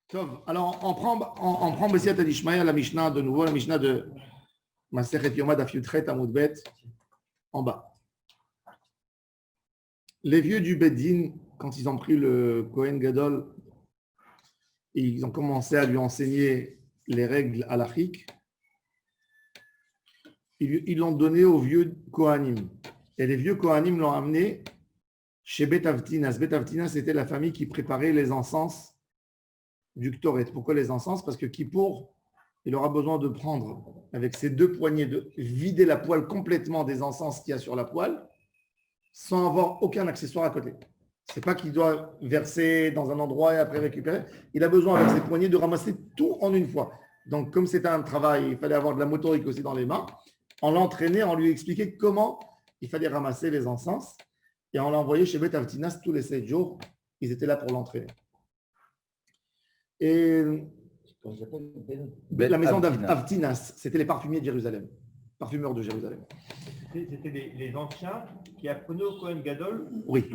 Tov. Alors, on prend Bessiat Adishmaya, la Mishnah de nouveau, la Mishnah de Masechet Yoma Daf Yudchet Amud Bet, en bas. Les vieux du Beddin, quand ils ont pris le Kohen Gadol, et ils ont commencé à lui enseigner les règles halachiques, ils l'ont donné aux vieux Kohanim. Et les vieux Kohanim l'ont amené chez Bet Avtinas. Bet Avtinas, c'était la famille qui préparait les encens du Ktoret. Pourquoi les encens? Parce que Kippour, il aura besoin de prendre avec ses deux poignées, de vider la poêle complètement des encens qu'il y a sur la poêle, sans avoir aucun accessoire à côté. Ce n'est pas qu'il doit verser dans un endroit et après récupérer. Il a besoin avec ses poignées de ramasser tout en une fois. Donc, comme c'était un travail, il fallait avoir de la motorique aussi dans les mains. On l'entraînait, on lui expliquait comment il fallait ramasser les encens. Et on l'a envoyé chez Bet Avtinas tous les 7 jours. Ils étaient là pour l'entraîner. Et la maison d'Avtinas, c'était les parfumiers de Jérusalem, parfumeurs de Jérusalem. C'était les anciens qui apprenaient au Kohen Gadol. Oui.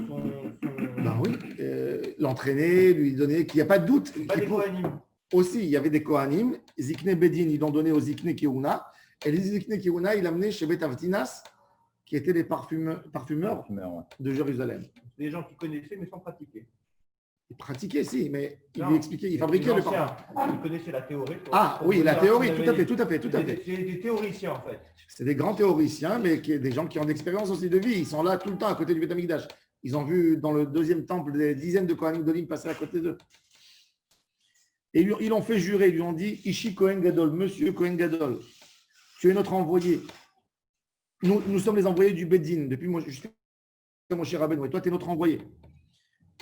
L'entraîner, lui donner, qu'il n'y a pas de doute. Pas des Kohanim. Aussi, il y avait des Kohanim. Zikne Bedin, ils l'ont donné aux Zikne Keuna. Et les Zikne Keuna, il l'a amené chez Bet Avtinas, qui étaient les parfumeurs de Jérusalem. Des gens qui connaissaient mais sans pratiquer. Il pratiquait, si, mais il lui expliquait, il fabriquait le parfum. Ils connaissaient la théorie. Oui, la théorie, tout à fait. C'est des théoriciens, en fait. C'est des grands théoriciens, mais des gens qui ont d'expérience aussi de vie. Ils sont là tout le temps à côté du Beth Amikdash. Ils ont vu dans le deuxième temple des dizaines de Kohanim Godim passer à côté d'eux. Et ils l'ont fait jurer, ils lui ont dit, Ishi Kohen Gadol, monsieur Kohen Gadol, tu es notre envoyé. Nous sommes les envoyés du Bedin, depuis jusqu'à Moshe Rabbeinu, et toi, tu es notre envoyé.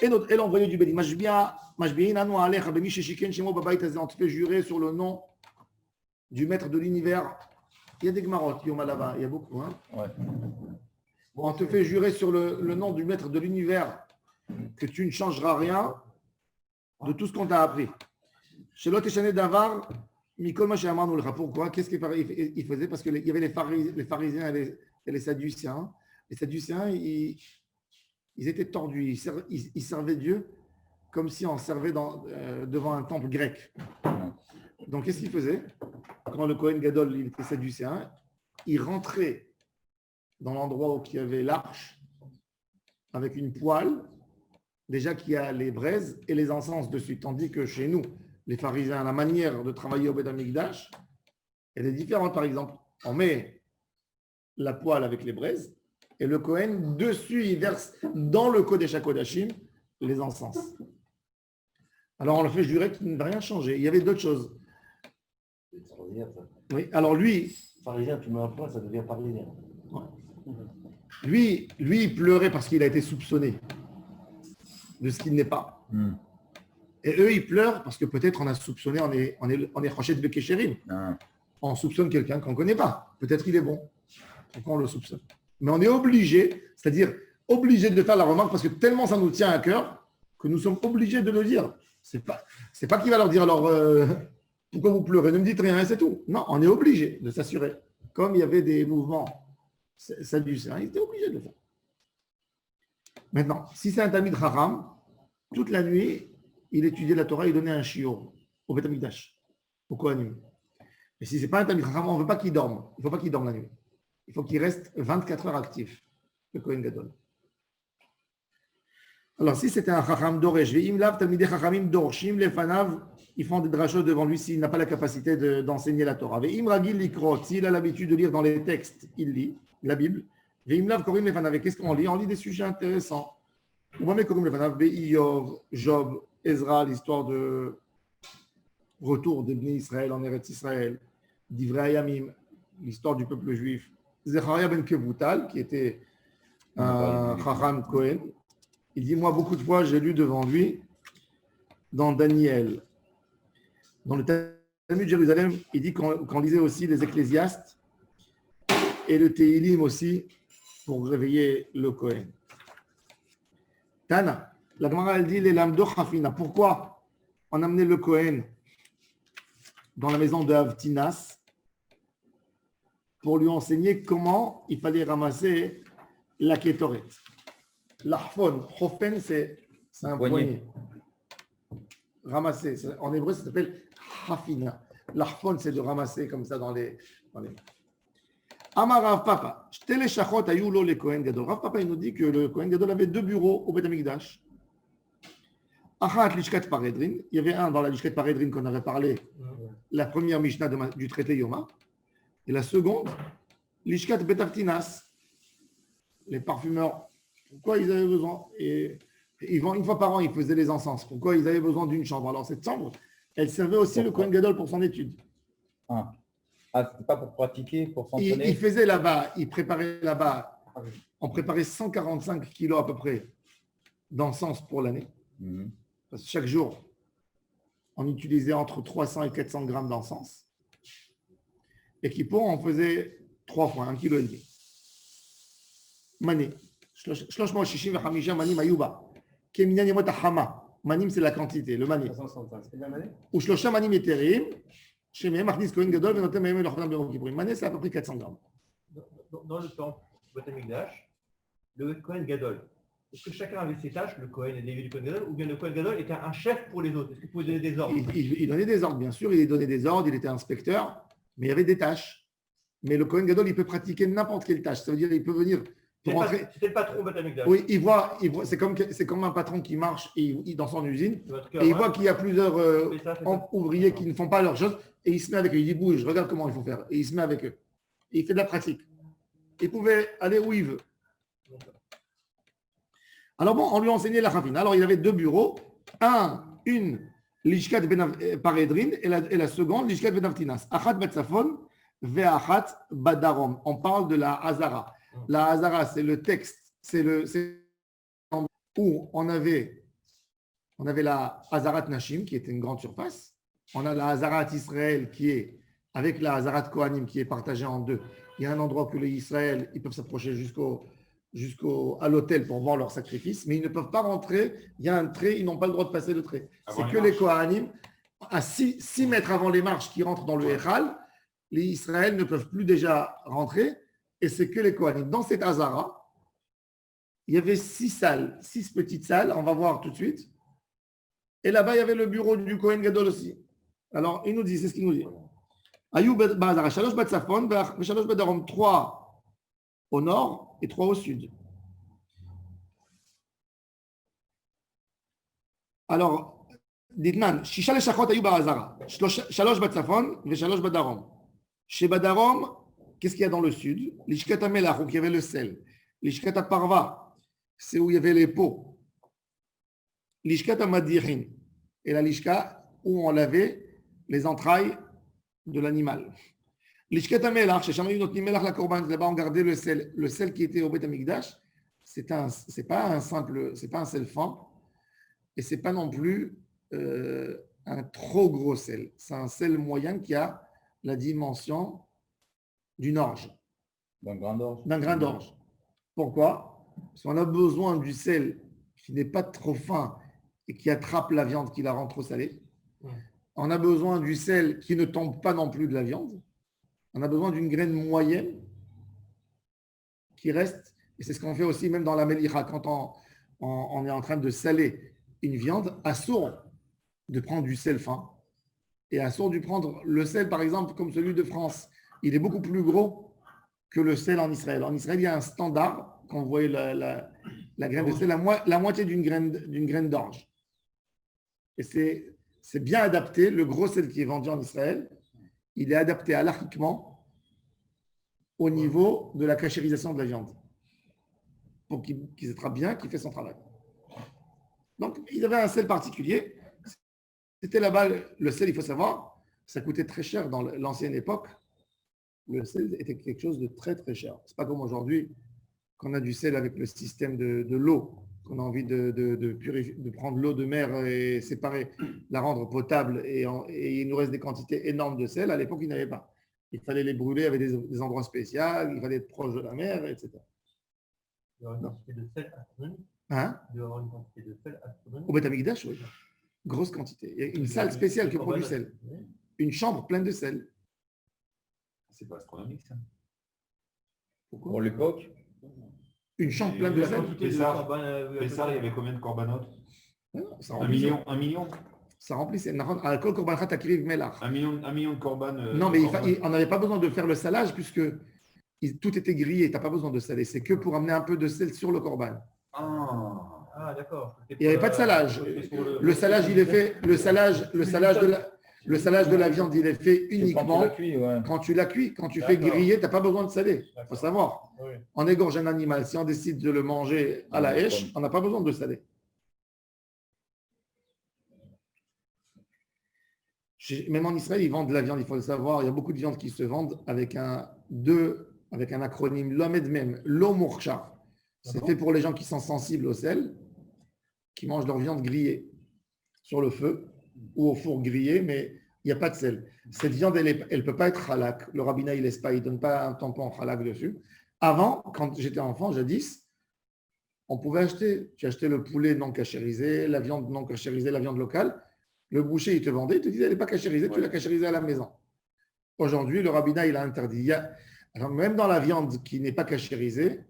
Et l'envoyé du Bedin, on te fait jurer sur le nom du maître de l'univers. Il y a des Gmarot, Yoma là-bas, il y a beaucoup. Hein? Ouais. On te fait jurer sur le nom du maître de l'univers que tu ne changeras rien de tout ce qu'on t'a appris. Chez l'autre échané d'Avar, Mikol Machaman nous le rappelle. Pourquoi? Qu'est-ce qu'il faisait? Parce qu'il y avait les pharisiens et les sadduciens. Les sadduciens, ils étaient tordus. Ils servaient Dieu comme si on servait devant un temple grec. Donc, qu'est-ce qu'il faisait? Quand le Kohen Gadol il était sadducéen, il rentrait dans l'endroit où il y avait l'arche avec une poêle, déjà qui a les braises et les encens dessus. Tandis que chez nous, les pharisiens, la manière de travailler au Beth Amikdash, elle est différente. Par exemple, on met la poêle avec les braises et le Kohen, dessus, il verse dans le Kodesh HaKodashim les encens. Alors, on le fait jurer qu'il ne va rien changer. Il y avait d'autres choses. Oui, alors lui... Pharisien, tu mets un point, ça devient parisien. Ouais. Lui, il pleurait parce qu'il a été soupçonné de ce qu'il n'est pas. Et eux, ils pleurent parce que peut-être on a soupçonné, on est Rochet de Bekesherim. On soupçonne quelqu'un qu'on ne connaît pas. Peut-être qu'il est bon. Pourquoi on le soupçonne? Mais on est obligé, c'est-à-dire obligé de faire la remarque parce que tellement ça nous tient à cœur que nous sommes obligés de le dire. C'est pas qu'il va leur dire alors pourquoi vous pleurez? Ne me dites rien, c'est tout. Non, on est obligé de s'assurer. Comme il y avait des mouvements sadducéens, il était obligé de le faire. Maintenant, si c'est un Talmid Chacham, toute la nuit, il étudiait la Torah, il donnait un shiur au Beth Amikdash, au Kohanim. Mais si ce n'est pas un Talmid Chacham, on ne veut pas qu'il dorme. Il ne faut pas qu'il dorme la nuit. Il faut qu'il reste 24 heures actif, le Kohen Gadol. Alors, si c'était un Chacham Doresh, Ve'imlav Talmidei Chachamim Dorshim Lefanav, ils font des drachot devant lui s'il n'a pas la capacité d'enseigner la Torah. Ve'im Ragil Likrot, s'il a l'habitude de lire dans les textes, il lit la Bible. Ve'imlav Korim Lefanav, qu'est-ce qu'on lit? On lit des sujets intéressants. Ou Korim Lefanav, Ve'iyov, Job, Ezra, l'histoire de retour des Bnei Israël en Eretz Israël, d'Ivrei Hayamim, l'histoire du peuple juif, Zecharia ben Kevutal, qui était un Chacham Kohen, il dit, moi, beaucoup de fois, j'ai lu devant lui, dans Daniel, dans le Talmud de Jérusalem, il dit qu'on lisait aussi les Ecclésiastes et le Tehilim aussi, pour réveiller le Kohen. Tana, la Gemara, elle dit, les lamdo chafina. Pourquoi on amenait le Kohen dans la maison de Avtinas pour lui enseigner comment il fallait ramasser la kétoret. L'achfon, chofen, c'est un poignet. ramasser. En hébreu, ça s'appelle hafina. L'arfon, c'est de ramasser comme ça dans les. Amar Rav Papa, Shtele Shachot Ayulo le Kohen Gadol. Rav Papa, il nous dit que le Kohen Gadol avait 2 bureaux au Beth Amikdash. Achat Lishkat Paredrin. Il y avait un dans la Lishkat Paredrin qu'on avait parlé, la première Mishnah du traité Yoma. Et la seconde, Lishkat Betaftinas. Les parfumeurs, pourquoi ils avaient besoin? Et ils vont une fois par an, ils faisaient les encens. Pourquoi ils avaient besoin d'une chambre? Alors cette chambre, elle servait aussi le Kohen Gadol pour son étude. C'était pas pour pratiquer, pour s'entraîner. Il faisait là-bas, il préparait là-bas, on préparait 145 kilos à peu près d'encens pour l'année. Parce que chaque jour, on utilisait entre 300 et 400 grammes d'encens. Et Kippour, on faisait 3 fois, 1,5 kg. Mané. Manim ayuba. Keminyan yemot hama. Manim, c'est la quantité, le mané. 365. C'est bien mané? Ou shlosha manim eterim. Chez mes Machnis Kohen Gadol, et notamment le Chordam Bero Kippurim. Mané, c'est à peu près 400 grammes. Dans le temple, Beth Amikdash, le Kohen Gadol, est-ce que chacun avait ses tâches, le Kohen et Lévi du Kohen Gadol, ou bien le Kohen Gadol était un chef pour les autres? Est-ce qu'il pouvait donner des ordres? Il donnait des ordres, bien sûr, il donnait des ordres, il était inspecteur, mais il y avait des tâches. Mais le Kohen Gadol, il peut pratiquer n'importe quelle tâche. Ça veut dire qu'il peut venir pour rentrer. C'était le patron Beth Amikdash. Oui, il voit c'est comme un patron qui marche dans son usine, et il voit qu'il y a plusieurs ouvriers qui ne font pas leurs choses, et il se met avec eux. Il dit bouge, regarde comment il faut faire. Et il se met avec eux. Et il fait de la pratique. Il pouvait aller où il veut. Alors bon, on lui a enseigné la Chafina. Alors il avait 2 bureaux. Une Lishkat Paredrin et la seconde Lishkat Benavtinas. Achat Batsafon ve'achat Badarom. On parle de la Hazara. La Hazara, c'est le texte, c'est où on avait la Hazarat Nashim qui était une grande surface. On a la Hazarat Israël qui est avec la Hazarat Kohanim qui est partagée en 2. Il y a un endroit que les Israël, ils peuvent s'approcher à l'autel pour voir leur sacrifice, mais ils ne peuvent pas rentrer. Il y a un trait, ils n'ont pas le droit de passer le trait. C'est que les Kohanim, à 6 mètres avant les marches qui rentrent dans le Echal, les Israël ne peuvent plus déjà rentrer. Et c'est que les Kohanim. Dans cette Hazara, il y avait 6 salles, 6 petites salles, on va voir tout de suite. Et là-bas, il y avait le bureau du Kohen Gadol aussi. Alors, il nous dit, c'est ce qu'il nous dit. Ayou Bazara, Shalosh Batsafon, Shalosh Badarom, 3 au nord et 3 au sud. Alors, dites-moi, Shisha le Shachot Ayou Bazara, Shalosh Batsafon, Shalosh Badarom. Chez Badarom, qu'est-ce qu'il y a dans le sud? L'Ishkat Amelach, où il y avait le sel. L'Ishkat Parva, c'est où il y avait les pots. L'Ishkat Amadirin, et la Lishka, où on lavait les entrailles de l'animal. L'Ishkat Amelach, chez Shamayu Notni Melach la Korban, là-bas on gardait le sel. Le sel qui était au Beth Amikdash, c'est pas un sel fin, et c'est pas non plus un trop gros sel. C'est un sel moyen qui a la dimension d'une orge. D'un grain d'orge. D'un grain d'orge. Pourquoi? Parce qu'on a besoin du sel qui n'est pas trop fin et qui attrape la viande, qui la rend trop salée. On a besoin du sel qui ne tombe pas non plus de la viande. On a besoin d'une graine moyenne qui reste. Et c'est ce qu'on fait aussi même dans la melicha. Quand on est en train de saler une viande, assourd de prendre du sel fin. Et assourd de prendre le sel, par exemple, comme celui de France. Il est beaucoup plus gros que le sel en Israël. En Israël, il y a un standard, quand vous voyez la graine de sel, la moitié d'une graine d'orge. Et c'est bien adapté. Le gros sel qui est vendu en Israël, il est adapté halakhiquement au niveau de la cachérisation de la viande. Pour qu'il s'attrape bien, qu'il fait son travail. Donc, il avait un sel particulier. C'était là-bas, le sel, il faut savoir, ça coûtait très cher dans l'ancienne époque. Le sel était quelque chose de très très cher. Ce n'est pas comme aujourd'hui, qu'on a du sel avec le système de l'eau, qu'on a envie de prendre l'eau de mer et séparer, la rendre potable et il nous reste des quantités énormes de sel. À l'époque, il n'y avait pas. Il fallait les brûler avec des endroits spéciaux, il fallait être proche de la mer, etc. Il y aura une quantité de sel astronomique. Hein? Il y aura une quantité de sel astronomique. Au Beth Amikdash, oui. Grosse quantité. Il y a une salle spéciale que pour du sel. Une chambre pleine de sel. C'est pas astronomique, ça. Pourquoi? Pour l'époque. Une chambre pleine de sel. Pessar, il y avait combien de corbanotes? 1 1 million. 1 million. Ça remplissait. Alcool korban chat akriv melach. 1 million de corban. Non, mais on n'avait pas besoin de faire le salage puisque tout était grillé. Tu n'as pas besoin de saler. C'est que pour amener un peu de sel sur le korban. Ah, d'accord. Il n'y avait pas de salage. Le salage, il est fait. Le salage de la viande, il est fait uniquement quand tu l'as cuit. Quand tu fais griller, tu n'as pas besoin de saler. Il faut savoir. Oui. On égorge un animal. Si on décide de le manger à la hache, on n'a pas besoin de saler. Même en Israël, ils vendent de la viande, il faut le savoir. Il y a beaucoup de viandes qui se vendent avec un acronyme l'omed même, l'omurcha. C'est fait pour les gens qui sont sensibles au sel, qui mangent leur viande grillée sur le feu ou au four grillé, mais il n'y a pas de sel. Cette viande, elle ne peut pas être halak. Le rabbinat, il laisse pas, il ne donne pas un tampon halak dessus. Avant, quand j'étais enfant, jadis, on pouvait acheter. Tu achetais le poulet non cachérisé, la viande non cachérisée, la viande locale. Le boucher, il te vendait, il te disait, elle n'est pas cachérisée, tu l'as cachérisée à la maison. Aujourd'hui, le rabbinat, il a interdit. Alors, même dans la viande qui n'est pas cachérisée,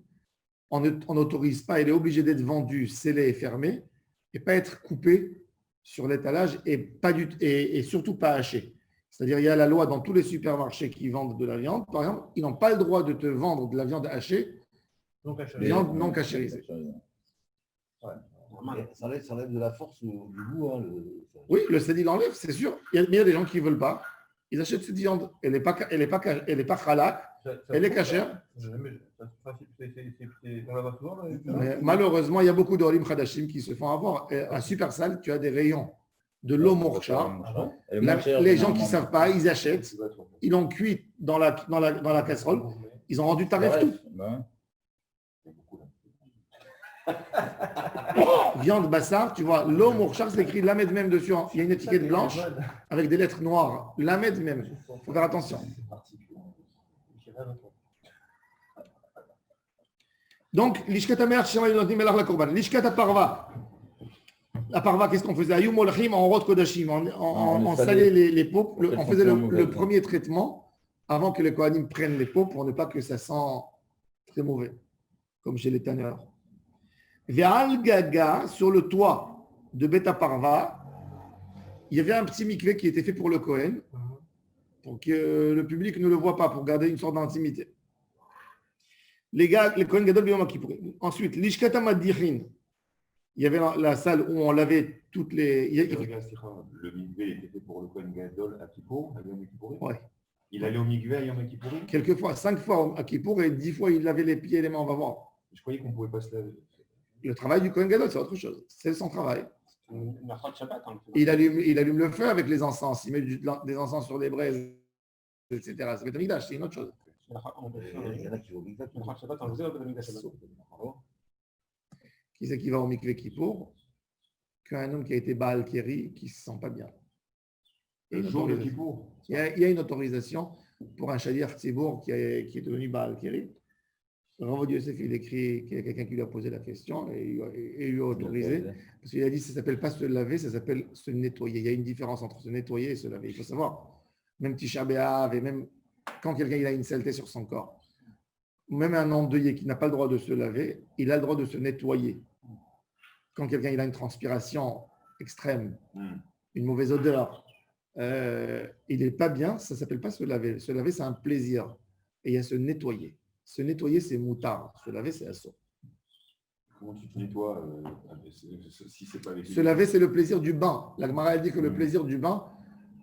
on n'autorise pas, elle est obligée d'être vendue, scellée et fermée, et pas être coupée sur l'étalage et surtout pas hachée. C'est-à-dire, il y a la loi dans tous les supermarchés qui vendent de la viande. Par exemple, ils n'ont pas le droit de te vendre de la viande hachée, viande non cachérisée. Ça enlève de la force du goût. Hein, Oui, le sel, il enlève, c'est sûr. Mais il y a des gens qui ne veulent pas. Ils achètent cette viande. Elle n'est pas halak, elle est cachère. Malheureusement, il y a beaucoup d'olim khadashim qui se font avoir. À Supersal, tu as des rayons de l'eau morcha. Les gens qui ne savent pas, ils achètent. Ils l'ont cuit dans la casserole. Ils ont rendu tarif tout. Viande bassar, tu vois, l'eau morchar, c'est écrit lamed même dessus. Il y a une étiquette blanche avec des lettres noires. Lamed même. Il faut faire attention. Donc, l'ishkat amer, la korban. L'ishkat parva. La parva, qu'est-ce qu'on faisait? Ayum olchim en rot kodashim. On salait les peaux. On faisait le premier traitement avant que les kohanim prennent les peaux pour ne pas que ça sent très mauvais, comme chez les tanneurs. Ve'al gaga, sur le toit de Beta Parva, il y avait un petit mikvé qui était fait pour le Kohen, pour que le public ne le voit pas, pour garder une sorte d'intimité. Les Kohen Gadol Biyom Kippour. Ensuite, l'Ishkata Madichin, il y avait la salle où on lavait toutes les. Le mikvé était fait pour le Kohen Gadol à Kippour, à Yom Kippour. Ouais. Il allait au mikvé à Yom Kippour. Quelquefois, 5 fois à Kippour et 10 fois il lavait les pieds et les mains, on va voir. Je croyais qu'on ne pouvait pas se laver. Le travail du Kohen Gadol, c'est autre chose. C'est son travail. Il allume le feu avec les encens. Il met des encens sur des braises, etc. C'est Beth Amikdash, c'est une autre chose. Il y en a qui vont Qui c'est qui va au mikvé Kippour? Qu'un homme qui a été Baal Keri, qui ne se sent pas bien. Le jour de Kippour. Il y a une autorisation pour un Shalir Tzibour qui est devenu Baal Keri. Rav Yosef, il écrit qu'il y a quelqu'un qui lui a posé la question et il lui a autorisé. Parce qu'il a dit que ça ne s'appelle pas se laver, ça s'appelle se nettoyer. Il y a une différence entre se nettoyer et se laver. Il faut savoir, même Tisha B'Av et même quand quelqu'un a une saleté sur son corps, même un endeuillé qui n'a pas le droit de se laver, il a le droit de se nettoyer. Quand quelqu'un a une transpiration extrême, une mauvaise odeur, il n'est pas bien, ça ne s'appelle pas se laver. Se laver, c'est un plaisir. Et il y a se nettoyer. Se nettoyer, c'est moutard. Se laver, c'est assaut. Comment tu te nettoies si c'est pas avec Se laver, c'est le plaisir du bain. La Gemara dit que le plaisir du bain,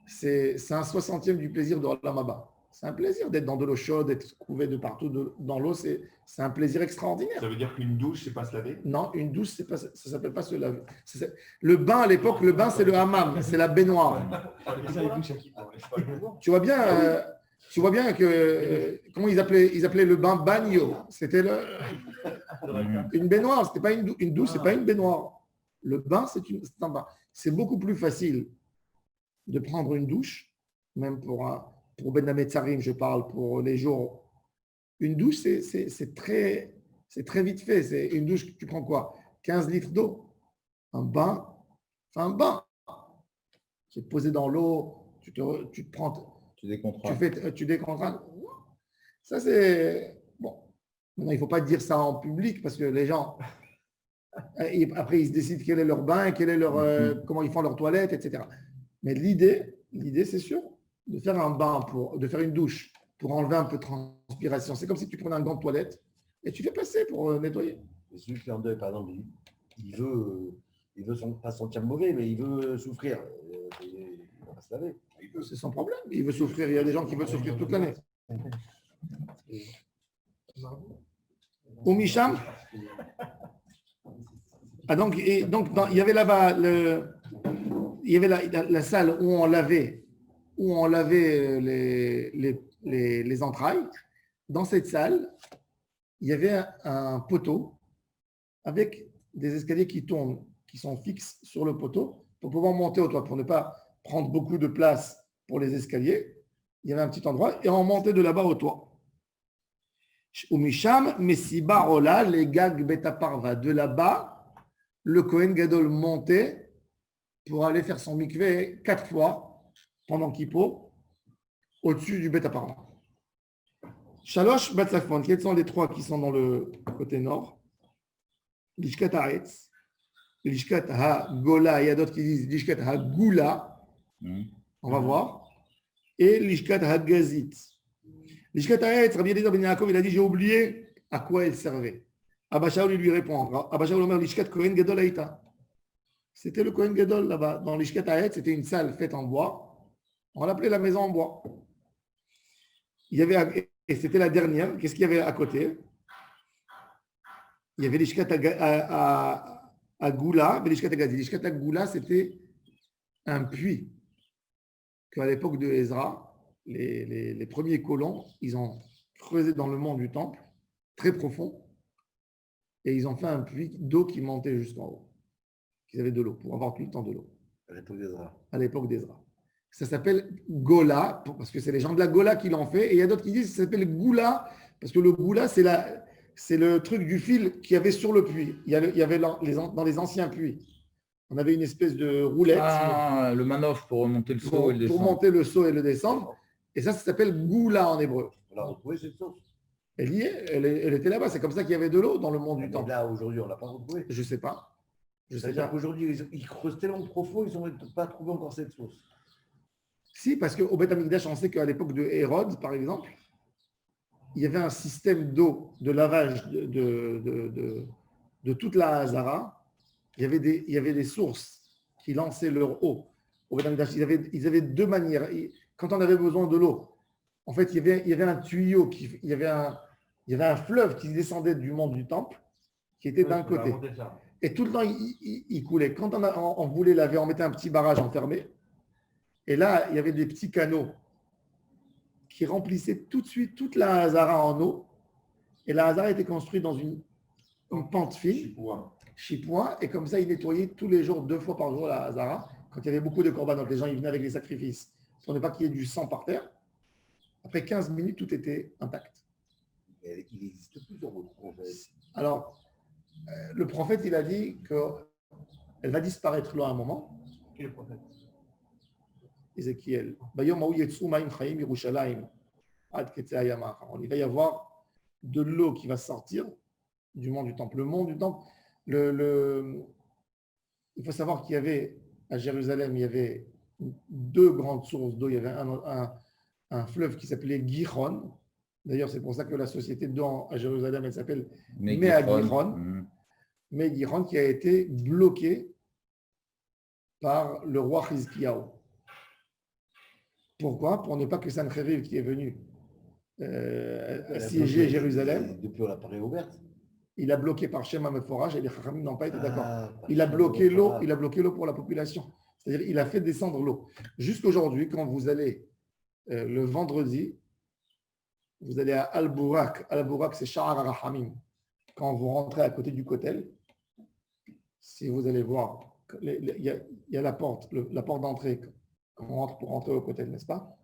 c'est un 60e du plaisir de Olam Haba. C'est un plaisir d'être dans de l'eau chaude, d'être couvé de partout dans l'eau. C'est un plaisir extraordinaire. Ça veut dire qu'une douche, c'est pas se laver? Non, une douche, ça ne s'appelle pas se laver. Le bain, à l'époque, le bain, c'est le hammam, c'est la baignoire. Tu vois bien que comment ils appelaient le bain bagno. C'était une baignoire. C'était pas une douche, c'est pas une baignoire. Le bain, c'est un bain. C'est beaucoup plus facile de prendre une douche, même pour Ben Hametzarim, je parle pour les jours. Une douche, c'est très vite fait. C'est une douche, tu prends quoi? 15 litres d'eau. Un bain, tu es posé dans l'eau, tu te prends. Tu décontractes. Tu décontractes. Ça, c'est. Bon. Maintenant, il ne faut pas dire ça en public parce que les gens. Et après, ils se décident quel est leur bain, quel est leur, comment ils font leur toilette, etc. Mais l'idée, c'est sûr, de faire un bain, de faire une douche pour enlever un peu de transpiration. C'est comme si tu prenais un gant de toilette et tu fais passer pour nettoyer. Et celui qui est en deuil, par exemple, il veut pas se sentir mauvais, mais il veut souffrir. Il va pas se laver. C'est son problème. Il veut souffrir. Il y a des gens qui veulent souffrir toute l'année. Au Misham. Ah donc, il y avait là-bas il y avait la salle où on lavait les entrailles. Dans cette salle, il y avait un poteau avec des escaliers qui tournent, qui sont fixes sur le poteau pour pouvoir monter au toit, pour ne pas prendre beaucoup de place pour les escaliers. Il y avait un petit endroit et on montait de là-bas au toit. Umisham, Messiba, Rola, les gags Beta Parva. De là-bas, le Kohen Gadol montait pour aller faire son mikvé 4 fois pendant Kippo au-dessus du Beta Parva. Shalosh Batsafon, quels sont les 3 qui sont dans le côté nord? Lishkat Haaretz, Lishkat Ha-Gola, il y a d'autres qui disent Lishkat Ha-Goula, on va voir, et Lishkat Ha-Gazit. Lishkat Haaretz, Rabbi Eliezer ben Yaakov, il a dit j'ai oublié à quoi elle servait. Abba Shaul lui répond, Abba Shaul Omer Lishkat Kohen Gadol Haïta. C'était le Kohen Gadol là-bas. Dans Lishkat Haaretz, c'était une salle faite en bois. On l'appelait la maison en bois. Il y avait, et c'était la dernière. Qu'est-ce qu'il y avait à côté? Il y avait l'Ishkat à Goula, et l'Ishkat à Gazi. L'Ishkat à Goula, c'était un puits qu'à l'époque de Ezra, les premiers colons, ils ont creusé dans le mont du temple, très profond, et ils ont fait un puits d'eau qui montait jusqu'en haut. Ils avaient de l'eau, pour avoir tout le temps de l'eau. À l'époque d'Ezra. Ça s'appelle Gola, parce que c'est les gens de la Gola qui l'ont fait, et il y a d'autres qui disent que ça s'appelle Goula, parce que le Goula, c'est le truc du fil qu'il y avait sur le puits. Il y avait dans les anciens puits. On avait une espèce de roulette. Ah, le manoff pour remonter le seau et le descendre. Pour monter le seau et le descendre. Et ça s'appelle Goula en hébreu. On a retrouvé cette sauce. Elle y est, elle était là-bas. C'est comme ça qu'il y avait de l'eau dans le monde du temple. Là, aujourd'hui, on ne l'a pas retrouvée. Je ne sais pas. C'est-à-dire qu'aujourd'hui, ils creusent tellement profond, ils n'ont pas trouvé encore cette sauce. Si, parce qu'au Beth Amikdash, on sait qu'à l'époque de Hérode, par exemple, il y avait un système d'eau, de lavage de toute la Hazara. Il y avait des sources qui lançaient leur eau. Au Beth Amikdash, ils avaient 2 manières. Quand on avait besoin de l'eau, en fait, il y avait un tuyau, il y avait un fleuve qui descendait du monde du temple, qui était d'un côté. Et tout le temps, il coulait. Quand on voulait laver, on mettait un petit barrage enfermé. Et là, il y avait des petits canaux qui remplissaient tout de suite toute la Hazara en eau. Et la Hazara était construite dans une pente fine, chipouin. Et comme ça, ils nettoyaient tous les jours, 2 fois par jour la Hazara. Quand il y avait beaucoup de corbans, donc les gens ils venaient avec les sacrifices pour ne pas qu'il y ait du sang par terre. Après 15 minutes, tout était intact. Il existe plusieurs autres prophètes. Alors, le prophète, il a dit qu'elle va disparaître là à un moment. Qui est le prophète? Ézéchiel. Il va y avoir de l'eau qui va sortir du mont du temple. Le mont du temple, il faut savoir qu'il y avait à Jérusalem, il y avait 2 grandes sources d'eau. Il y avait un fleuve qui s'appelait Gihon. D'ailleurs, c'est pour ça que la société d'eau à Jérusalem, elle s'appelle Méagihon. Méagihon qui a été bloqué par le roi Hizkiyahu. Pourquoi? Pour ne pas que Sancheriv, qui est venu assiéger Jérusalem, depuis on l'a pas réouverte. Il a bloqué par Shema Meforach et les Chachamim n'ont pas été d'accord. Il a bloqué l'eau pour la population. C'est-à-dire il a fait descendre l'eau. Jusqu'aujourd'hui, quand vous allez le vendredi, vous allez à Al-Bourak. Al-Bourak, c'est Sha'ar Rahamim. Quand vous rentrez à côté du Kotel, si vous allez voir, il y a la porte d'entrée. Quand on rentre pour rentrer au Kotel, n'est-ce pas?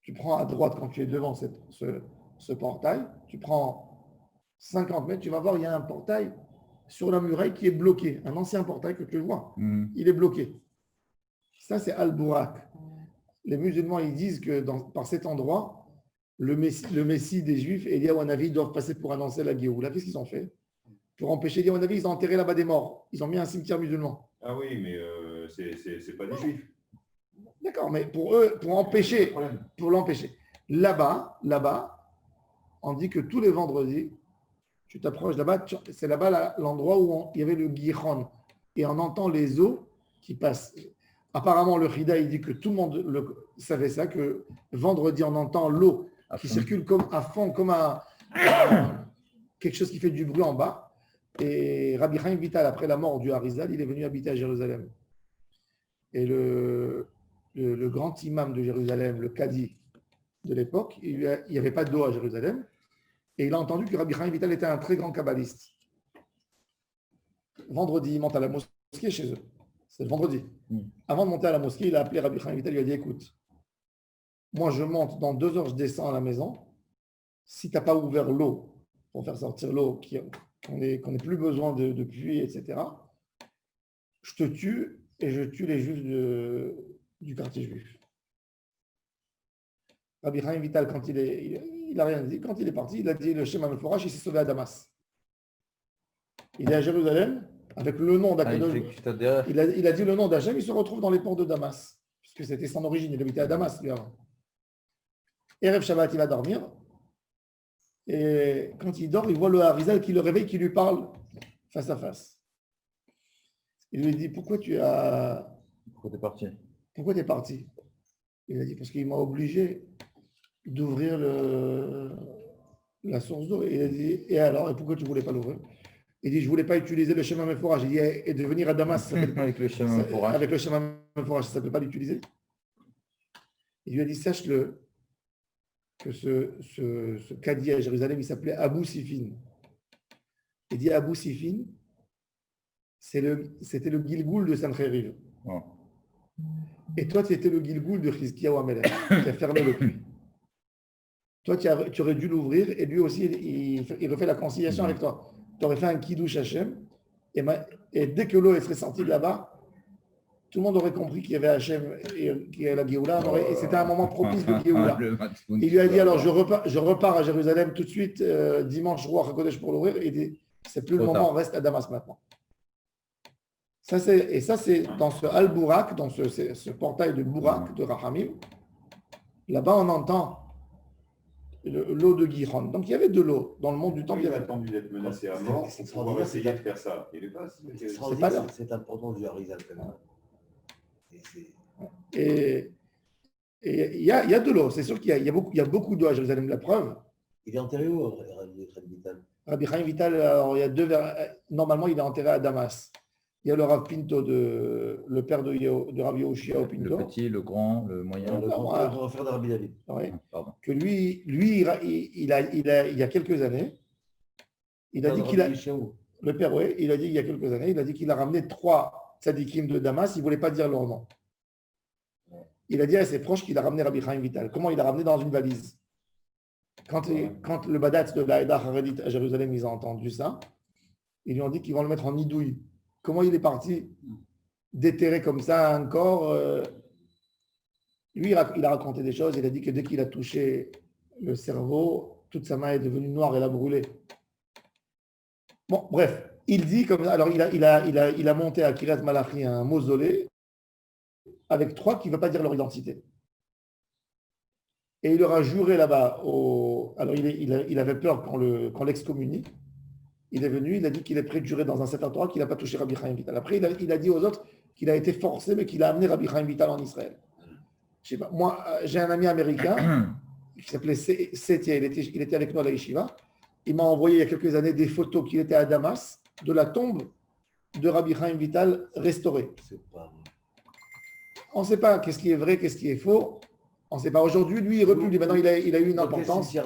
Tu prends à droite quand tu es devant ce portail, tu prends 50 mètres, tu vas voir, il y a un portail sur la muraille qui est bloqué. Un ancien portail que tu vois, il est bloqué. Ça, c'est Al-Bourak. Les musulmans, ils disent que par cet endroit, le Messie des Juifs, Eliyahu Hanavi, doivent passer pour annoncer la Géoula. Qu'est-ce qu'ils ont fait? pour empêcher, à mon avis, ils ont enterré là-bas des morts. Ils ont mis un cimetière musulman. Ah oui, mais c'est pas des juifs. D'accord, mais pour eux, pour empêcher, pour l'empêcher. Là-bas, on dit que tous les vendredis, tu t'approches là-bas, c'est là-bas l'endroit où il y avait le Giron. Et on entend les eaux qui passent. Apparemment, le Chida, il dit que tout le monde savait ça, que vendredi, on entend l'eau qui circule comme à fond, comme quelque chose qui fait du bruit en bas. Et Rabbi Chaim Vital, après la mort du Harizal, il est venu habiter à Jérusalem. Et le grand imam de Jérusalem, le Qadi de l'époque, il n'y avait pas d'eau à Jérusalem. Et il a entendu que Rabbi Chaim Vital était un très grand kabbaliste. Vendredi, il monte à la mosquée chez eux. C'est le vendredi. Avant de monter à la mosquée, il a appelé Rabbi Chaim Vital, il lui a dit, écoute, moi je monte, dans 2 heures je descends à la maison. Si tu n'as pas ouvert l'eau pour faire sortir l'eau, qu'on n'ait plus besoin de pluie, etc., je te tue et je tue les juifs du quartier juif. Rabbi Chaim Vital, quand il n'a rien dit, quand il est parti, il a dit le Shem HaMeforach, il s'est sauvé à Damas. Il est à Jérusalem, avec le nom d'Akadosh. Il a dit le nom d'Hachem, il se retrouve dans les ports de Damas, puisque c'était son origine, il habitait à Damas, lui, avant. Erev Shabbat, il va dormir, et quand il dort, il voit le Harizal qui le réveille, qui lui parle face à face. Il lui dit, pourquoi tu es parti? Il a dit, parce qu'il m'a obligé d'ouvrir la source d'eau. Il a dit, et alors, et pourquoi tu ne voulais pas l'ouvrir? Il dit, je ne voulais pas utiliser le Shem HaMeforach. Il dit, et de venir à Damas, avec le Shem HaMeforach. Avec le Shem HaMeforach, ça ne peut pas l'utiliser. Il lui a dit, sache-le, que ce Qadi à Jérusalem, il s'appelait Abou Sifin. Il dit, Abou Sifin, c'était le Gilgoul de Sancheriv. Oh. Et toi, tu étais le Gilgoul de Chizkiyahu HaMelech, qui a fermé le puits. Toi, tu aurais dû l'ouvrir et lui aussi, il refait la conciliation avec toi. Tu aurais fait un Kiddush Hashem et dès que l'eau serait sortie de là-bas, tout le monde aurait compris qu'il y avait Hashem et qu'il y avait la Géoula. Et c'était un moment propice de Géoula. Il lui a dit alors, je repars à Jérusalem tout de suite, dimanche, Ruach HaKodesh pour l'ouvrir. Et il dit, c'est plus le moment, on reste à Damas maintenant. Ça, c'est dans ce Al-Bourak, dans ce portail de Bourak, de Rahamim. Là-bas, on entend l'eau de Giron. Donc, il y avait de l'eau dans le monde du temple. Il a attendu d'être menacé à mort pour pouvoir essayer de faire ça. C'est important du Harizal quand même. Et il y a de l'eau. C'est sûr qu'il y a beaucoup d'eau à Jérusalem. La preuve. Il est enterré où, Rabbi Chaim Vital? Rabbi Chaim Vital, alors, il y a normalement, il est enterré à Damas. Il y a le Rav Pinto, le père de Rabbi Yoshia Pinto. Le petit, le grand, le moyen. Le grand frère de Rabbi David. Oui. Que lui il y a quelques années, il a dit qu'il a. Le père, oui, il a dit il y a quelques années, il a dit qu'il a ramené 3 tzadikim de Damas, il ne voulait pas dire leur nom. Il a dit à ses proches qu'il a ramené Rabbi Chaim Vital. Comment il a ramené dans une valise? Quand le Badatz de l'Aïda Haredit à Jérusalem, ils ont entendu ça, ils lui ont dit qu'ils vont le mettre en nidouille. Comment il est parti déterrer comme ça un corps? Lui, il a raconté des choses. Il a dit que dès qu'il a touché le cerveau, toute sa main est devenue noire et l'a brûlé. Bon, bref, il dit comme ça. Alors, il a monté à Kiryat Malachi un mausolée avec 3 qui ne veulent pas dire leur identité. Et il leur a juré là-bas. Alors, il avait peur qu'on l'excommunie. Il est venu, il a dit qu'il est prêt de jurer dans un certain endroit qu'il n'a pas touché Rabbi Chaim Vital. Après, il a dit aux autres qu'il a été forcé, mais qu'il a amené Rabbi Chaim Vital en Israël. Je sais pas. Moi, j'ai un ami américain qui s'appelait Setia. Il était avec nous à la Yeshiva. Il m'a envoyé il y a quelques années des photos qu'il était à Damas de la tombe de Rabbi Chaim Vital restaurée. On ne sait pas qu'est-ce qui est vrai, qu'est-ce qui est faux. On ne sait pas. Aujourd'hui, lui, il republie. Maintenant, il a eu une importance.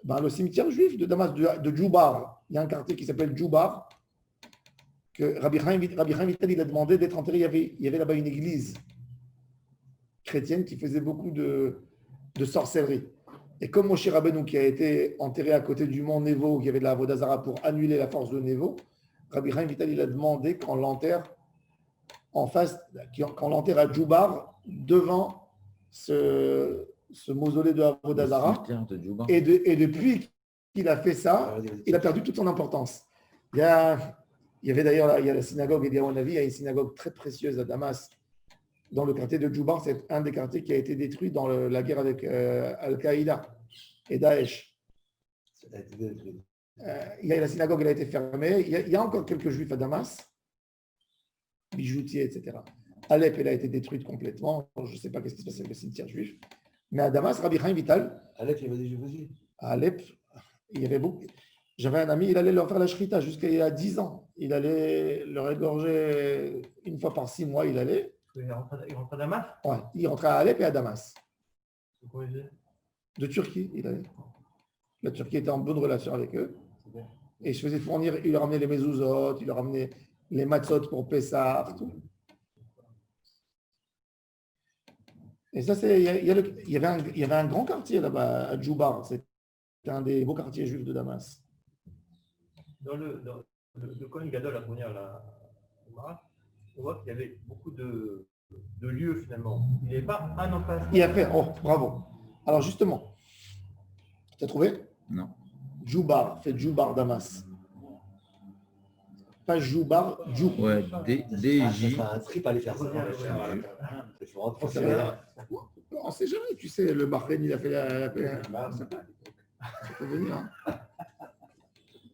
Le cimetière juif de Damas, de Djoubar. Il y a un quartier qui s'appelle Djoubar, que Rabbi Chaim Vital, il a demandé d'être enterré. Il y avait là-bas une église chrétienne qui faisait beaucoup de sorcellerie. Et comme Moshe Rabbeinu, qui a été enterré à côté du mont Nevo, où il y avait de la Avodah Zarah pour annuler la force de Nevo, Rabbi Chaim Vital, il a demandé qu'on l'enterre en face, qu'on l'enterre à Djoubar, devant ce mausolée de Avodah Zarah. Et depuis qu'il a fait ça, il a perdu toute son importance. Il y avait d'ailleurs il y a la synagogue Eliyahu-Hanavi, il y a une synagogue très précieuse à Damas, dans le quartier de Djoubar. C'est un des quartiers qui a été détruit dans la guerre avec Al-Qaïda et Daesh. La synagogue elle a été fermée. Il y a encore quelques juifs à Damas, bijoutiers, etc. Alep, elle a été détruite complètement. Je ne sais pas ce qui se passe avec le cimetière juif. Mais à Damas, Rabbi Chaim Vital. Alep, il y avait des juifs aussi. À Alep, il y avait beaucoup. J'avais un ami, il allait leur faire la shrita jusqu'à il y a 10 ans. Il allait leur égorger une fois par 6 mois, il allait. Il rentre à Damas. Ouais, il rentrait à Alep et à Damas. Comment il faisait? De Turquie, il allait. La Turquie était en bonne relation avec eux. Et je faisais fournir, il leur ramenait les mezuzot, il leur ramenait les matzot pour Pessah, tout. Et ça, il y avait un grand quartier là-bas, à Djoubar. C'était un des beaux quartiers juifs de Damas. Dans le Kohen Gadol, la première, on voit qu'il y avait beaucoup de lieux finalement. Il n'y avait pas un emplacement. Il a fait, oh, bravo. Alors justement, tu as trouvé? Non. Djoubar, fait Djoubar Damas. Pas Djoubar, Djou. Ouais, DJ. Ça un trip à aller faire ça. On ne sait jamais, tu sais, le Bahreïn, il a fait ça peut venir. Hein.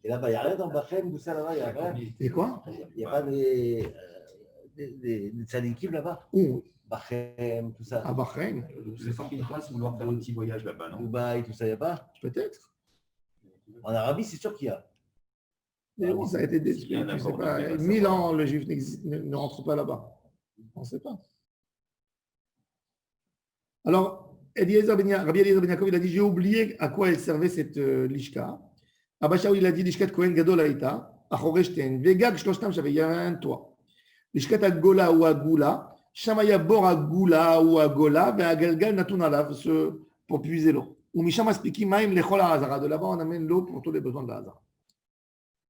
Et là-bas, il n'y a rien dans Bahreïn, tout ça là-bas, il n'y a rien. Et quoi? Il n'y a pas des tzadikim là-bas. Où? Bahreïn, tout ça. À Bahreïn? C'est fort qu'il fasse vouloir faire un petit voyage là-bas, non? Dubaï, tout ça, il n'y a pas. Peut-être. En Arabie, c'est sûr qu'il y a. Mais oui, ça a été détruit. Tu sais pas, 1000 ans, le juif ne rentre pas là-bas. On ne sait pas. Alors, Rabbi Eliezer Ben Yaakov, il a dit, j'ai oublié à quoi elle servait cette lishka. Abba Shaul, il a dit, lishkat Kohen Gadol Haïta, Achoreshten, Vegag Shloshtam Shaveh, il y avait un toit. Lishkat Agola ou Agula, Shamaya Bor Agula ou Agola, Ve'agalgal Natun Alav, pour puiser l'eau. Ou Misham Aspiki Maim Lechol HaHazara, de là-bas on amène l'eau pour tous les besoins de la Hazara.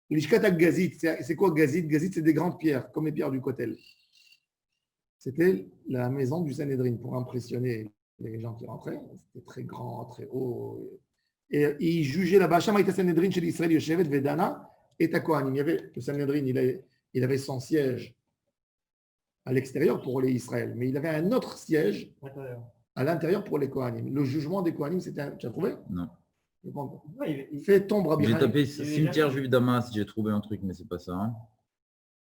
Lishkat Gazit, c'est quoi Gazit? Gazit, c'est des grandes pierres, comme les pierres du Kotel. C'était la maison du Sanhedrin pour impressionner les gens qui rentraient. C'était très grand, très haut. Et ils jugeaient là-bas. Shama ita Sanhedrin chez l'Israël, Yoshevet, Vedana, et Takohanim. Le Sanhedrin, il avait son siège à l'extérieur pour les Israël, mais il avait un autre siège à l'intérieur pour les Kohanim. Le jugement des Kohanim, c'était. Tu as trouvé? Non. Fais tombe Rabbi J'ai Chaim. tapé cimetière juif Damas, j'ai trouvé un truc, mais c'est pas ça. Hein.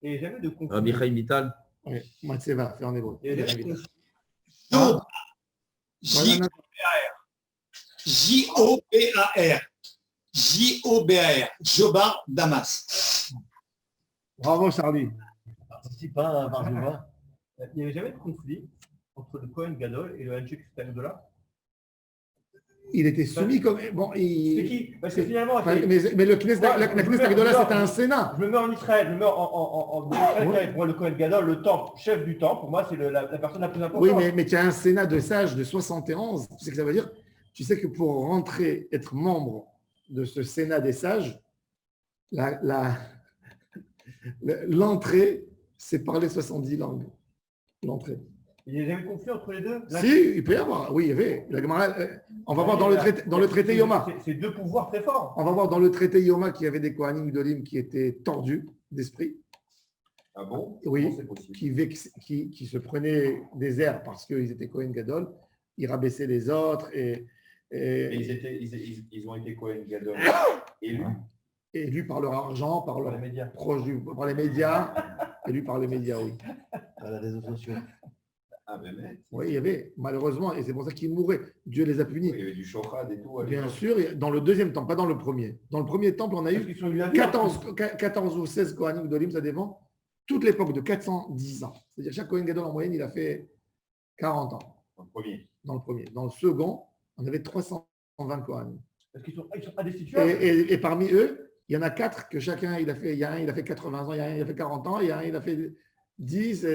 Et jamais de conflit. Rabbi Chaim Vital. Oui, Matseva, fait en hébreu. J-O-B-A-R. J-O-B-A-R. Djoubar Damas. Bravo, Charlie. Participe pas par jour. Il n'y avait jamais de conflit entre le Kohen Gadol et le Hanchek Agdola. Il était soumis comme. Bon, C'est qui? Parce que finalement. Mais le Knesset Agdola, c'était un Sénat. Je me mets en Israël, je me mets en Israël, pour le Kohen Gadol, le temple, chef du temple, pour moi, c'est la personne la plus importante. Oui, mais tu as un Sénat de sages de 71. Tu sais ce que ça veut dire? Tu sais que pour rentrer, être membre de ce Sénat des sages, l'entrée, c'est parler 70 langues. L'entrée. Il y a jamais de conflit entre les deux? Si, il peut y avoir. Oui, il y avait. On va voir dans le traité Yoma. C'est deux pouvoirs très forts. On va voir dans le traité Yoma qu'il y avait des Kohanim Gdolim qui étaient tordus d'esprit. Ah bon? Oui, Comment c'est possible? qui se prenaient des airs parce qu'ils étaient Kohen Gadol. Ils rabaissaient les autres Et ils ont été Kohen Gadol élus par leur argent, par Par leurs les médias. proches, par les médias, élus par les médias, oui. Par les réseaux sociaux. Ah, mais Oui, il y avait, malheureusement, et c'est pour ça qu'ils mouraient. Dieu les a punis. il y avait du shochad et tout. Bien sûr, dans le deuxième temple, pas dans le premier. Dans le premier temple, on a Parce eu qu'ils sont eu la vie. 14 ou 16 Kohanim Gdolim, ça dépend, toute l'époque de 410 ans. C'est-à-dire chaque Kohen Gadol en moyenne, il a fait 40 ans Dans le premier. dans le premier. Dans le second, on avait 320 Kohanim. Parce qu'ils sont indestituables. Et parmi eux, il y en a 4 que chacun, il y a un, il a fait 80 ans, il y a un, il a fait 40 ans, il y a un, il a fait 10.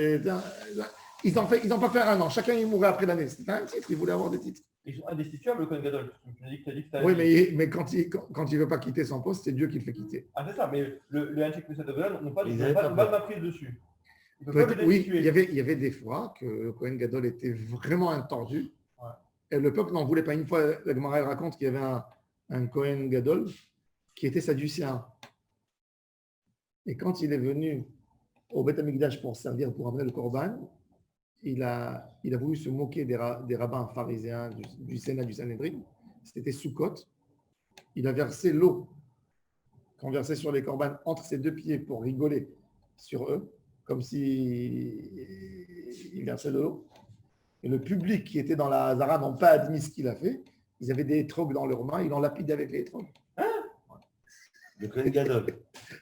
Ils n'ont pas fait un an. Chacun, il mourait après l'année. C'était un titre, ils voulaient avoir des titres. Ils sont indestituables, le Kohen Gadol. Tu as dit que Oui, mais quand il ne veut pas quitter son poste, c'est Dieu qui le fait quitter. Ah, c'est ça, mais le Hanchek Agdola n'ont pas Ils de avaient pas prise dessus. Ils peuvent pas le Oui, destituer. il y avait des fois que le Kohen Gadol était vraiment un tordu. Ouais. Et le peuple n'en voulait pas. Une fois, la Gemara elle raconte qu'il y avait un Kohen Gadol qui était sadducéen. Et quand il est venu au Beth Amikdash pour servir, pour amener le Corban, il a voulu se moquer des rabbins pharisiens, du Sénat, du Sanhédrin. C'était Sukkot. Il a versé l'eau qu'on versait sur les corbanes entre ses deux pieds pour rigoler sur eux, comme s'il versait de l'eau. Et le public qui était dans la Hazara n'ont pas admis ce qu'il a fait. Ils avaient des étrogues dans leurs mains, ils l'ont lapidé avec les étrogues. Le Kohen Gadol.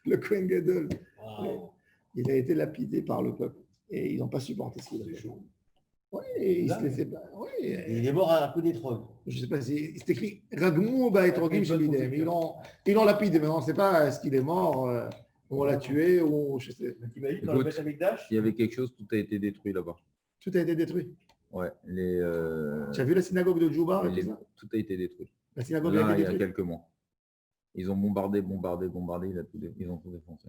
Le Kohen Gadol. Wow. Il a été lapidé par le peuple. Et ils n'ont pas supporté ce qu'il a fait. Oui, il se laissait pas. Oui, Il est mort à un coup d'étrogue. je ne sais pas si c'est écrit Ragmou Baetrogim Shelidem. Ils l'ont lapidé, mais on ne sait pas est-ce qu'il est mort, ou on l'a tué, ou je sais. Mais t'imagines, dans le Écoute, Beth Amikdash, Il y avait quelque chose, tout a été détruit là-bas. Tout a été détruit. Ouais, Tu as vu la synagogue de Djoubar et les- tout ça? tout a été détruit. La synagogue a Là, été il y a détruite. quelques mois. Ils ont bombardé, ils ont tout défoncé.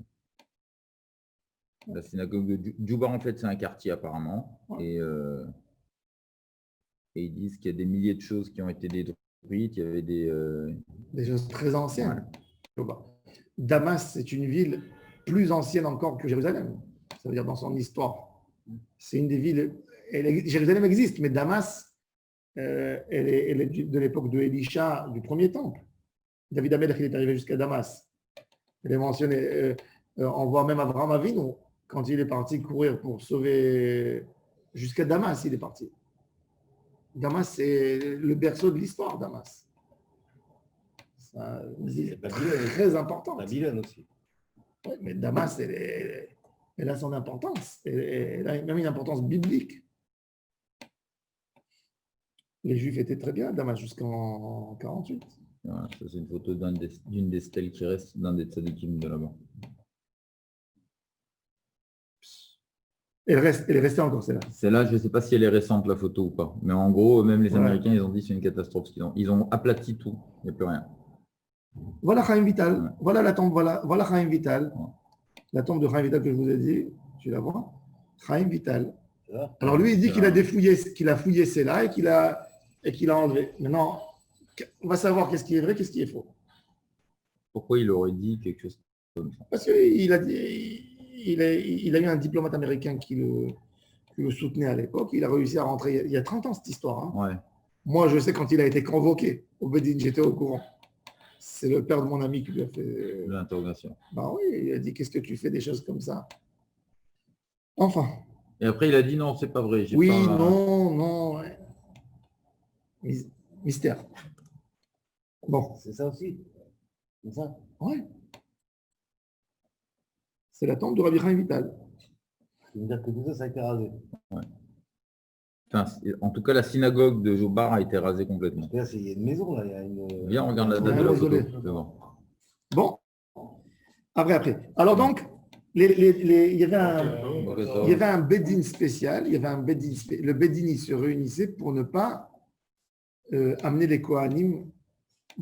La synagogue de Djoubar, en fait, c'est un quartier apparemment. Ouais. Et ils disent qu'il y a des milliers de choses qui ont été détruites. Il y avait des... Des choses très anciennes. Damas, c'est une ville plus ancienne encore que Jérusalem. Ça veut dire dans son histoire. C'est une des villes. Jérusalem existe, mais Damas, elle est de l'époque de Élisha, du premier temple. David Amelech, il est arrivé jusqu'à Damas. Elle est mentionnée. On voit même Abraham Avinu, quand il est parti courir pour sauver jusqu'à Damas, il est parti. Damas, c'est le berceau de l'histoire, Damas. C'est une ville très importante. Babylone aussi. Ouais, mais Damas, elle a son importance. Elle a même une importance biblique. Les Juifs étaient très bien à Damas jusqu'en 48. Voilà, ça, c'est une photo d'une des stèles qui reste d'un des tzadikim de là-bas. Elle est restée encore, celle-là. Celle-là, je ne sais pas si elle est récente, la photo ou pas. Mais en gros, même les Ouais. Américains, ils ont dit que c'est une catastrophe. Ils ont aplati tout. Il n'y a plus rien. Voilà Chaim Vital. Ouais. Voilà la tombe. Voilà Chaim Vital. Ouais. La tombe de Chaim Vital que je vous ai dit. Tu la vois? Chaim Vital. C'est ça. Alors lui, il dit C'est qu'il a vrai. qu'il a fouillé celle-là et qu'il a enlevé. Maintenant, on va savoir qu'est-ce qui est vrai, qu'est-ce qui est faux. Pourquoi il aurait dit quelque chose comme ça? Parce qu'il a dit, il a eu un diplomate américain qui le soutenait à l'époque. Il a réussi à rentrer il y a 30 ans, cette histoire. Hein. Ouais. Moi, je sais quand il a été convoqué au Bedin, j'étais au courant. C'est le père de mon ami qui lui a fait. L'interrogation. Ben oui, il a dit qu'est-ce que tu fais des choses comme ça. Enfin, Et après, il a dit non, c'est pas vrai. oui, pas... non. Ouais. Mystère. Bon, C'est ça aussi. C'est ça. ouais. C'est la tombe de Rabbi Chaim Vital. Ça veut dire que tout ça, ça a été rasé. Enfin, en tout cas, la synagogue de Jobar a été rasée complètement. Là, il y a une maison, là. Il y a une... Viens, on regarde la date Ouais, de la photo. désolé. Devant. Bon, après. Alors donc, il y avait un Bedin spécial. Il y avait un Bedin le Bedin, il se réunissait pour ne pas amener les Kohanim,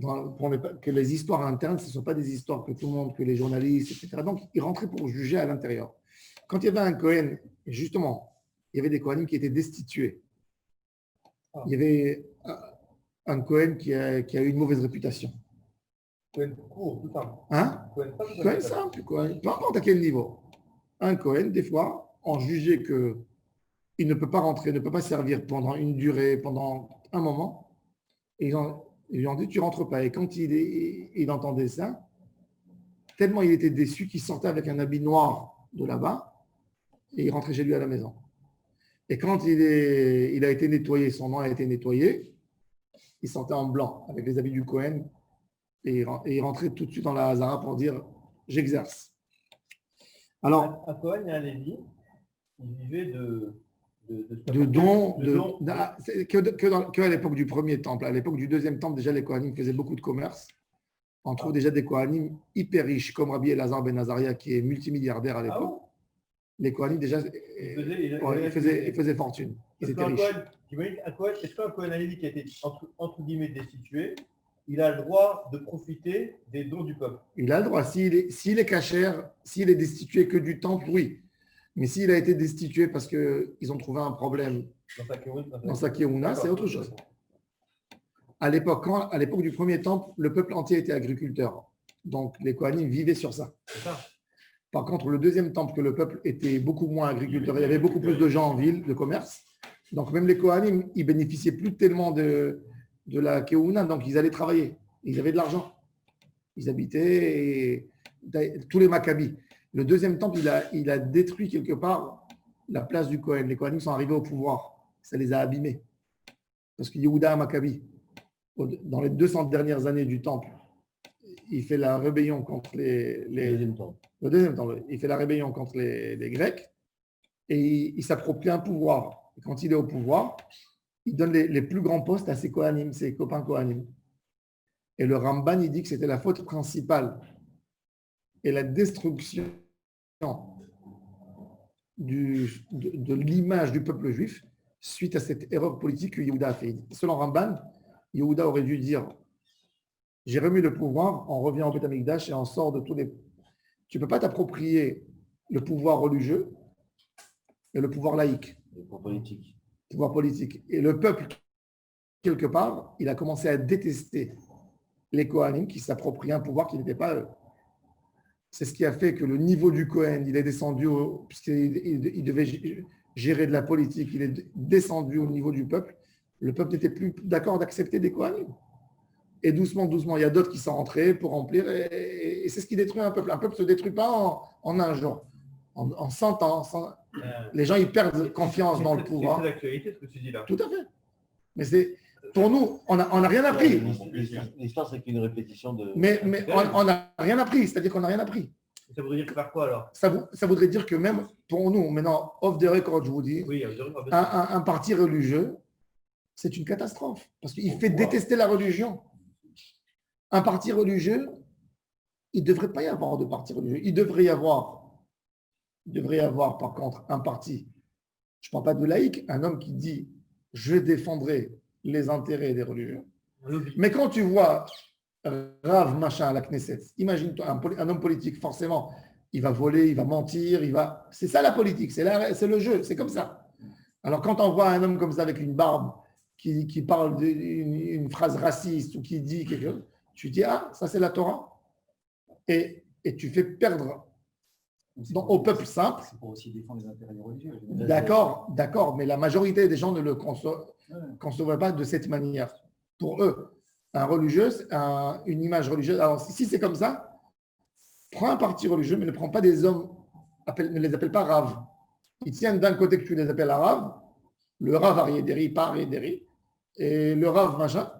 pour ne pas, que les histoires internes, ce ne sont pas des histoires que tout le monde, que les journalistes, etc. Donc, il rentrait pour juger à l'intérieur. Quand il y avait un Kohen, justement, il y avait des Kohanim qui étaient destitués. Il y avait un Kohen qui a eu une mauvaise réputation. Cohen court, tout ça. Hein? Cohen pas Cohen simple, Cohen, peu importe à quel niveau. Un Cohen, des fois, on jugeait qu'il ne peut pas rentrer, ne peut pas servir pendant une durée, pendant un moment. Et ils lui ont dit, tu ne rentres pas. Et quand il entendait ça, tellement il était déçu qu'il sortait avec un habit noir de là-bas et il rentrait chez lui à la maison. Et quand il a été nettoyé, son nom a été nettoyé, il sortait en blanc avec les habits du Cohen et il rentrait tout de suite dans la Hazara pour dire j'exerce. Alors, À Cohen et à Lévi, ils vivaient de dons, dons. c'est qu'à l'époque du premier temple. À l'époque du deuxième temple, déjà les Kohanim faisaient beaucoup de commerce. On trouve déjà des Kohanim hyper riches, comme Rabbi Elazar ben Azaria, qui est multimilliardaire à l'époque. Ah bon? Les Kohanim, déjà, ils faisaient fortune. Ils étaient riches. Est-ce qu'un Cohen à Lévi qui a été entre guillemets destitué, il a le droit de profiter des dons du peuple? Il a le droit. S'il est cachère, s'il est destitué que du temple, oui. Mais s'il a été destitué parce qu'ils ont trouvé un problème dans sa kéouna, c'est autre chose. À l'époque du premier temple, le peuple entier était agriculteur. Donc, les Kohanim vivaient sur ça. C'est ça. Par contre, le deuxième temple, que le peuple était beaucoup moins agriculteur, il y avait beaucoup plus de gens en ville, de commerce. Donc, même les Kohanim, ils bénéficiaient plus tellement de la Keuna, donc ils allaient travailler. Ils avaient de l'argent. Ils habitaient tous les Maccabis. Le deuxième temple, il a détruit quelque part la place du Kohen. Les Kohanim sont arrivés au pouvoir. Ça les a abîmés. Parce que Yehuda Maccabi, dans les 200 dernières années du temple, il fait la rébellion contre le deuxième temple. Il fait la rébellion contre les Grecs et il s'approprie un pouvoir. Et quand il est au pouvoir, il donne les plus grands postes à ses Kohanim, ses copains Kohanim. Et le Ramban, il dit que c'était la faute principale et la destruction de l'image du peuple juif suite à cette erreur politique que Yehuda a fait. Selon Ramban, Yehuda aurait dû dire « J'ai remis le pouvoir, on revient au Beth Amikdash et on sort de tous les… » Tu ne peux pas t'approprier le pouvoir religieux et le pouvoir laïque. Le pouvoir politique. Et le peuple, quelque part, il a commencé à détester les Kohanim qui s'approprient un pouvoir qui n'était pas eux. C'est ce qui a fait que le niveau du Kohen, il est descendu, puisqu'il devait gérer de la politique, il est descendu au niveau du peuple. Le peuple n'était plus d'accord d'accepter des Kohanim. Et doucement, doucement, il y a d'autres qui sont rentrés pour remplir. Et c'est ce qui détruit un peuple. Un peuple ne se détruit pas en un jour. En 100 ans. Les gens, ils perdent confiance dans le pouvoir. C'est l'actualité, ce que tu dis là. Tout à fait. Mais pour nous, on n'a rien appris. L'histoire, c'est qu'une répétition de… Mais on n'a rien appris. C'est-à-dire qu'on n'a rien appris. Ça voudrait dire faire quoi alors? Ça voudrait dire que même pour nous, maintenant, off the record, je vous dis, Oui, un parti religieux, c'est une catastrophe. Parce qu'il fait détester la religion. Un parti religieux, il ne devrait pas y avoir de parti religieux. Il devrait y avoir, par contre, un parti, je ne parle pas de laïc, un homme qui dit « je défendrai les intérêts des religieux ». Mais quand tu vois Rav machin à la Knesset, imagine-toi un homme politique, forcément, il va voler, il va mentir, c'est ça la politique, c'est le jeu, c'est comme ça. Alors quand on voit un homme comme ça avec une barbe qui parle d'une phrase raciste ou qui dit quelque chose, tu dis, ah, ça c'est la Torah. Et tu fais perdre au peuple simple. C'est pour aussi défendre les intérêts religieux. D'accord, mais la majorité des gens ne le concevaient pas de cette manière. Pour eux, un religieux, une image religieuse. Alors, si c'est comme ça, prends un parti religieux, mais ne prends pas des hommes, ne les appelle pas Rav. Ils tiennent d'un côté que tu les appelles Rav, le Rav Ariéderi, pas Ariéderi, et le Rav machin,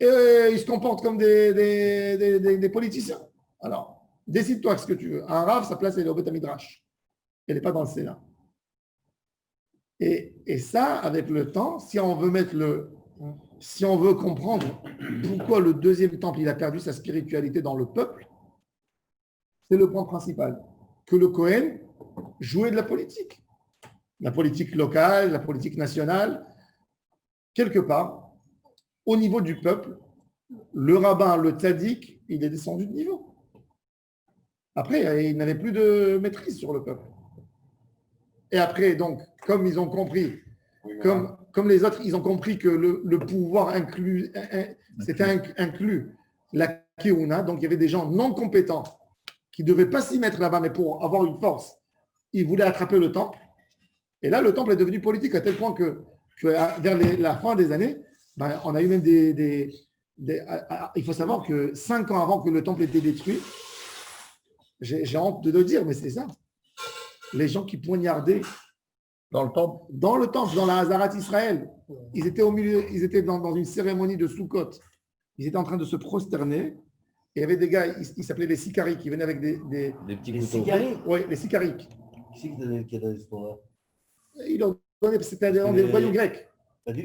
et ils se comportent comme des politiciens. Alors, décide-toi ce que tu veux. Un Rav, sa place, elle est au Beth Midrash. Elle n'est pas dans le Sénat. Et ça, avec le temps, si on veut comprendre pourquoi le deuxième temple il a perdu sa spiritualité dans le peuple, c'est le point principal. Que le Kohen jouait de la politique locale, la politique nationale. Quelque part, au niveau du peuple, le rabbin, le tzaddik, il est descendu de niveau. Après, il n'avait plus de maîtrise sur le peuple. Et après, donc, comme ils ont compris, comme les autres, ils ont compris que le pouvoir c'était inclus la Keuna, donc il y avait des gens non compétents qui ne devaient pas s'y mettre là-bas, mais pour avoir une force, ils voulaient attraper le temple. Et là, le temple est devenu politique à tel point que vers la fin des années, on a eu même il faut savoir que 5 ans avant que le temple ait été détruit, j'ai honte de le dire, mais c'est ça. Les gens qui poignardaient dans le temple, dans la Hazarat Israël, ils étaient au milieu, ils étaient dans une cérémonie de Sukkot. Ils étaient en train de se prosterner. Et il y avait des gars, ils s'appelaient les Sicariques, qui venaient avec des petits Les couteaux. Sicariques. Oui, les Sicariques. Qui c'est qui a donné ce nom-là? Ils ont donné, c'était des voyous grecs.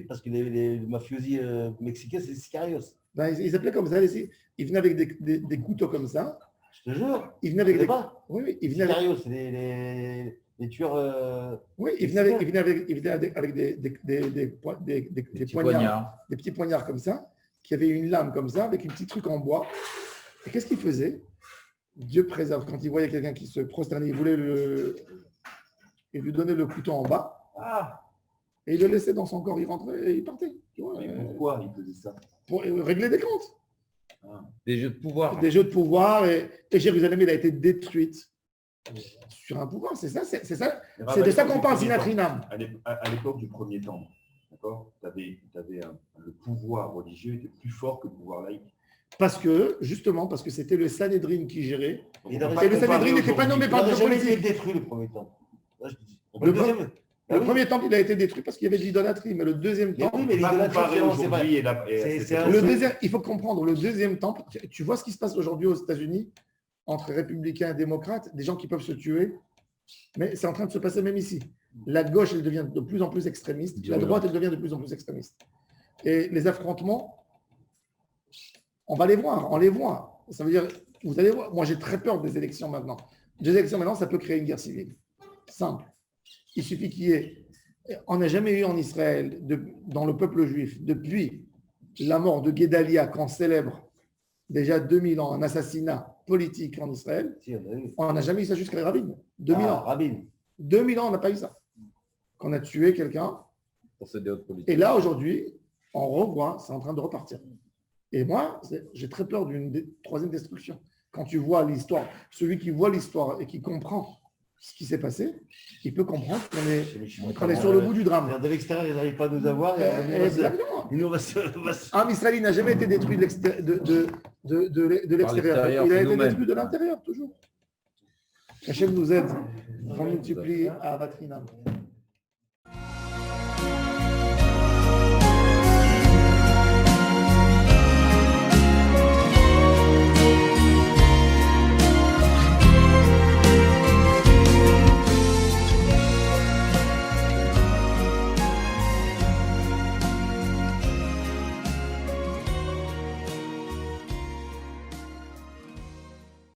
Parce que les mafiosi mexicains, c'est les Sicarios. Ils s'appelaient comme ça. Ils venaient avec des couteaux comme ça. Je te jure. Ils venaient avec Tu des. connais pas? Oui, ils venaient avec. Sicarios, c'est les tueurs. Oui, ils venaient avec des poignards. Des petits poignards comme ça, qui avaient une lame comme ça, avec un petit truc en bois. Et qu'est-ce qu'ils faisaient? Dieu préserve. Quand il voyait quelqu'un qui se prosternait, il voulait lui donner le couteau en bas. Et il le laissait dans son corps, il rentrait et il partait. Tu vois, Mais pourquoi ils faisaient ça? pour régler des comptes. Des jeux de pouvoir. Des jeux de pouvoir. Et Jérusalem, il a été détruite Sur un pouvoir, c'est ça. C'est ça. Mais C'est de ça Rabbi, qu'on parle, premier Sinatrinam. temps, à l'époque du premier temple, d'accord, le pouvoir religieux était plus fort que le pouvoir laïque. Parce que, justement, parce que c'était le Sanhedrin qui gérait. Donc, Il on peut n'aurait pas Et le comparer Sanhedrin n'était pas aujourd'hui. nommé Il par n'a le jamais été politique. détruit le premier temple. Là, je dis. Le deuxième. Ah Le oui. premier temple, il a été détruit parce qu'il y avait de l'idolâtrie. Mais le deuxième Mais temple, oui, mais On peut pas l'idolâtrie, comparer c'est vrai. aujourd'hui et C'est cette un- époque. le deuxième, il faut comprendre, le deuxième temple, tu vois ce qui se passe aujourd'hui aux États-Unis entre républicains et démocrates, des gens qui peuvent se tuer, mais c'est en train de se passer même ici. La gauche, elle devient de plus en plus extrémiste, la droite, elle devient de plus en plus extrémiste. Et les affrontements, on va les voir, on les voit. Ça veut dire, vous allez voir, moi j'ai très peur des élections maintenant. Des élections maintenant, ça peut créer une guerre civile. Simple. Il suffit qu'il y ait. On n'a jamais eu en Israël, dans le peuple juif, depuis la mort de Guédalia, qu'on célèbre déjà 2000 ans, un assassinat politique en Israël, Si, on a eu. on n'a jamais eu ça jusqu'à les rabbins. 2000 Ah, ans. Rabin. 2000 ans, on n'a pas eu ça. Qu'on a tué quelqu'un. Pour ce déo politique. Et là, aujourd'hui, on revoit, c'est en train de repartir. Et moi, j'ai très peur d'une troisième destruction. Quand tu vois l'histoire, celui qui voit l'histoire et qui comprend ce qui s'est passé, il peut comprendre qu'on est sur le bout du drame. De l'extérieur, ils n'arrivent pas à nous avoir. Exactement. Il nous va se. Un Israël n'a jamais été détruit de l'extérieur. Il a été détruit de l'intérieur, toujours. Hachem nous aide. On multiplie à Vatrinam.